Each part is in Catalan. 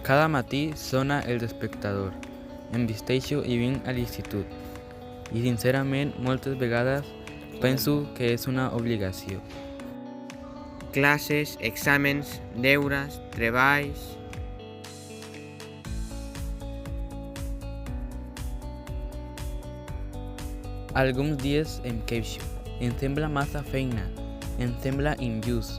Cada matí sona el despertador, em vesteixo i vinc a l'institut. I sincerament moltes vegades penso que és una obligació. Classes, exàmens, deures, treballs... Alguns dies em queixo, em sembla massa feina, em sembla injust.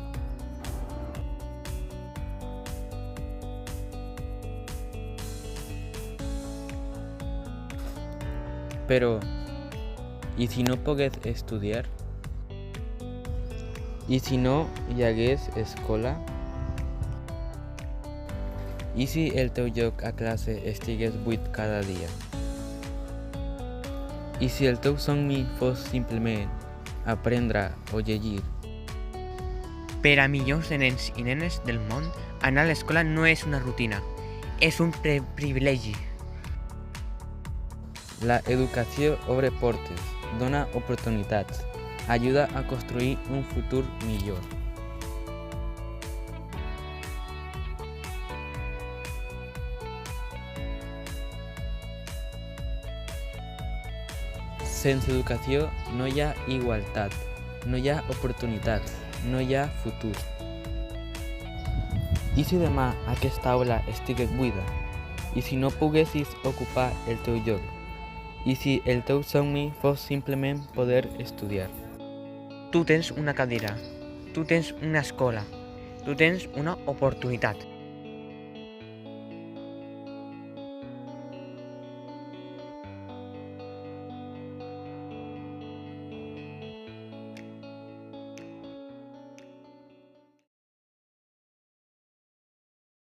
Però, i si no pogués estudiar? I si no hi hagués escola? I si el teu lloc a classe estigués buit cada dia? I si el teu somni fos simplement aprendre o llegir? Per a milions de nens i nenes del món, anar a l'escola no és una rutina, és un privilegi. La educació obre portes, dona oportunitats, ajuda a construir un futur millor. Sense educació no hi ha igualtat, no hi ha oportunitats, no hi ha futur. I si demà aquesta aula estigués buida? I si no poguessis ocupar el teu lloc? I si el teu somni fos simplement poder estudiar? Tu tens una cadira, tu tens una escola, tu tens una oportunitat.